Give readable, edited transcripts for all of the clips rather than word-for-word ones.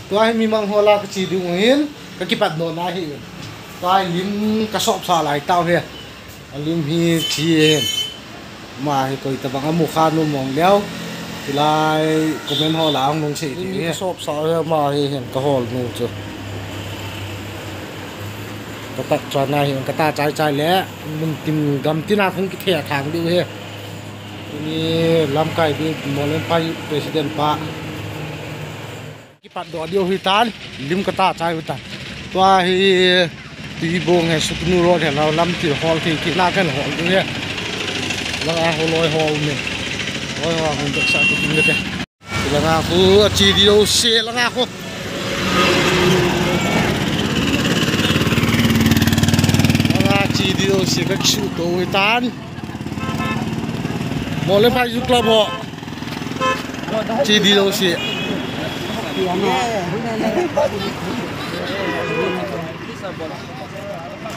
ตัวให้มีมังหัวลากระจีดูเห็นก็กิปัดโดนได้เห็นตัวให้ลิ้มกระสอบสาหร่ายเต้าเฮียลิ้มฮีชีเห็นมาให้ตัวตะบังอมุขานมองแล้วทีไรคอมเมนต์หัวลางลงเสียทีกระสอบสาหร่ายมาให้เห็นกระหอบนู่นจ้ะก็ตัดจานนายเห็นกระตาใจแล้วมันติมกำที่น่าคงกิเทียทางดูเฮียนี่ลำไก่ที่มอลเลนไพประธานปะกิปัดดอเดียวหิตานลิมกระตาใจหิตานตัวฮีตีบงให้สุดนูรอดเห็นเราลำที่ฮอลที่น่าแค่ฮอลดูเฮียแล้วก็ฮอลอยฮอลเนี่ยฮอลว่ามันจะสั่งกินเลยแล้วก็ฟูจีดีโอเซ่แล้วก็ฟูจีดีโอเซ่ก็ชุดโตหิตานมอลเลนไพยุคละบ่จีดีโอเซ่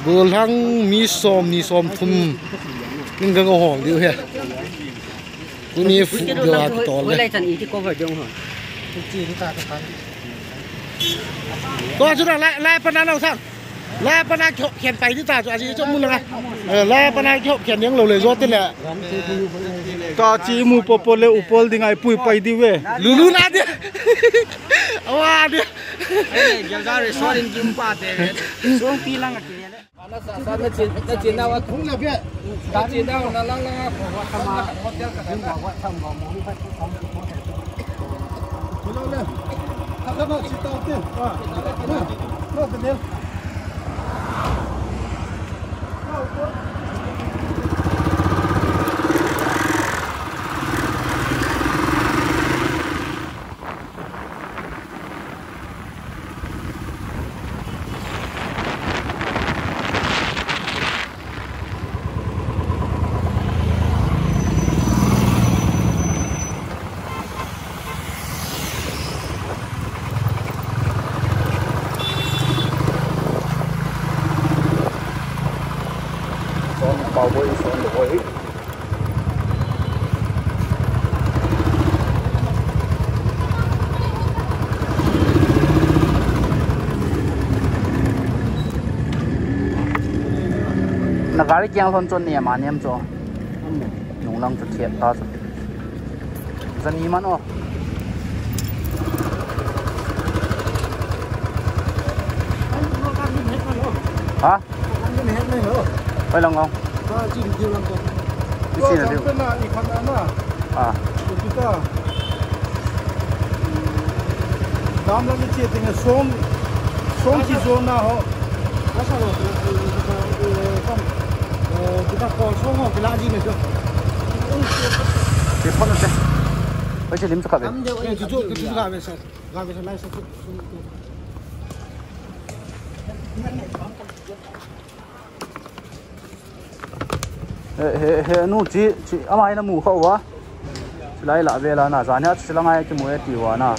เบอร์ทั้งมีซอมทุ่มนี่ก็ห่องดีเฮียกูนี่ฟุกเดียวกันต่อเลยก็ชุดนั้นไล่ปนันเอาทั้งไล่ปนันเขียนไปที่ตาจุดอาชีพจมูกเลยไล่ปนันเขียนยังเราเลยรถนี่แหละก็จีมูปปเลยอุปลดิ่งไอ้ปุยไปดีเว้ยรู้นะเดียเอาว่าเดียเฮ้ยเดี๋ยวจะรีสอร์ทกินปาเต้ส่งปีหลังกันเนี่ยนะจะจีนเอาทุ่งละเพี้ยจะจีนเอานั่นลังผมว่าทำมาเขาเจ้ากันบอกว่าทำมองนี่พัดทำที่เขาเห็นคุณเอาเลยถ้าเขาบอกชิดเอาเต้ว่าโน่นเป็นเดียวbảo vệ số lỗiนักการเกี่ยงคนจนเนี่ยมาเนี่ยมั้งหนุ่งลังจุดเทียนตาสุดจะนี่มันอ๋อฮะไปลองก็จริงๆลองก็เป็นอะไรอีกขนาดน่ะดูที่ก็ดามแล้วไม่เชื่อถึงส่งที่โซนน่ะเหรอแล้วก็kita kosong kok lagi nih tuh. Telepon aja. Baca lim sekali. Jujur nggak bisa langsung. Nu chị amai na mu khâu wa. Lai la về là na zanya silangai ki mu ti wa na.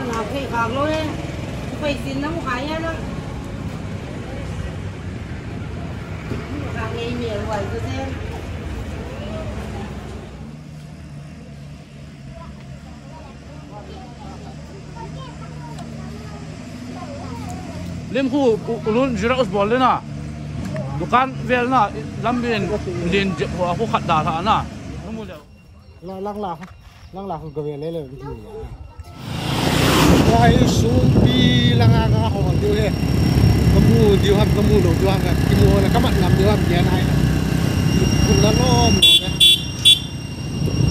Na phê khang lo e. Phê sin na mu khai ya na. Nghe miệng hoài cứ xem lim khu ulun jira usbol le na dukan vel na lambin din khu khat da tha na mu le lang la ko vel le bi wai su bi lang nga ho diu he kamu diu ham kamu lo diu ham kan kimu là các bạn làm diu ham kia này cũng là lom rồi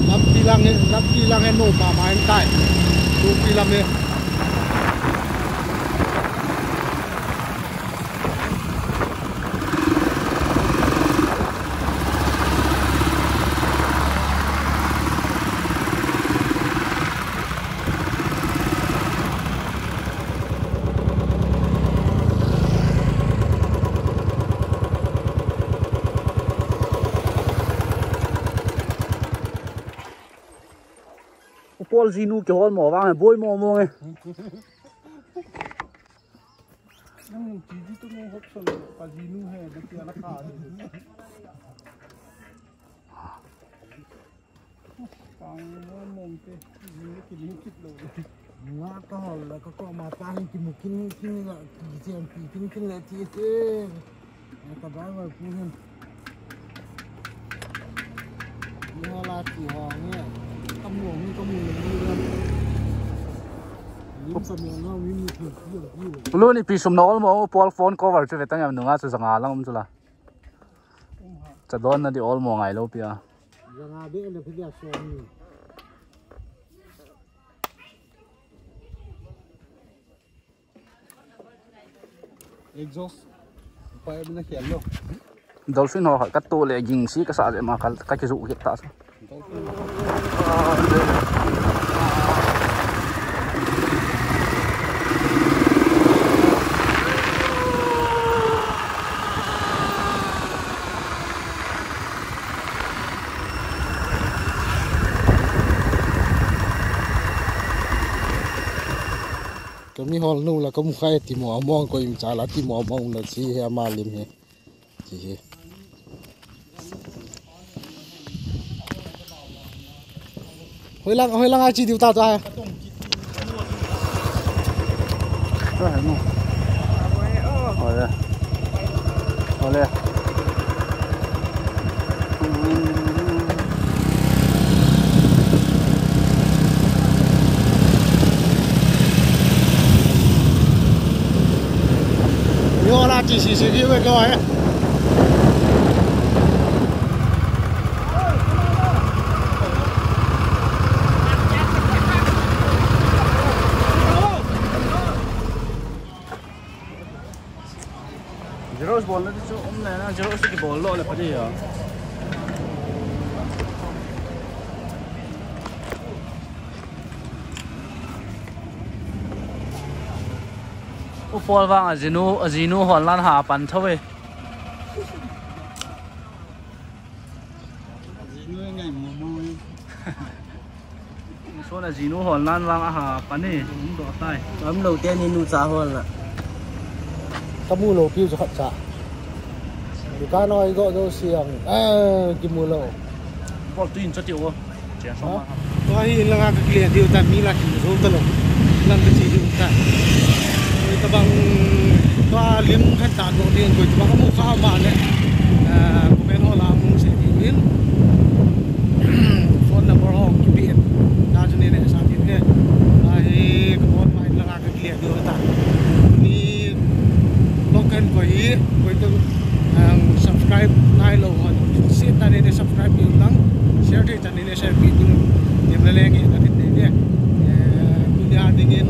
làm đi lang nổ mà anh tại tu đi làm đi Paul Zinu cái hòn mỏ vàng này bôi mỏ mông ấy. Nhưng chỉ tôi nghe hấp dẫn Paul Zinu hay được kia là cả. Càng mông cái gì cái gì kít rồi. ngã to là có mà ta hình kim một kinh là tiền kinh là thì thế các bạn vào cũng hơn nhưng là chỉ họ nghe tâm hồn những sầm nó những luôn đi pisum nó mà Paul phone cover cho về tăng em nunga cho zanga lang chula cha don na di all mo ngai lo pia zanga be le phia so ni exhaust phải bên kia lo dolphin họ cắt to le jing si ka sa ma ka ki zu hit ta sa cái mi hol nu là có một khai thì mỏ mong coi im trả là thì mỏ mong là chỉ he mà lim he chỉ hồi lăng ai chỉ điều ta ra rồi nó rồi đây vô là chỉ sử dụng cái gọi ấy Zeros ball itu tu na Zeros itu ball lo lepas dia ya. Upol vang azinu Holland ha pan thôi. Azinu ngay mồi. Số là azinu Holland vang ha pan này cũng đỏ tay. Ấm đầu tiên thì nụ giá hơn là. Các mua lô kêu cho họ trả. Thì cá nói gọi cho xiềng, cái mua lô. Bỏ tuyên cho tiểu không? Chén xong mà. Tôi hi là cái kia tiêu ta mi là chỉ số tơ lô, làm cái gì cũng ta. Rồi ta bằng toa liếm khách tàn đồ tiền rồi ta bằng muaข้าวมาเนี่ยผมเป็นหัวลามุงเสียทีนี้phone number họ kịp điện, ta cho nên là sao thế này, cái con mày là cái kia tiêu ta. Local koi tu subscribe nai lo hon sit ta ne subscribe pi lang share the channel share pi tu dem le nge ta ne dunia dingin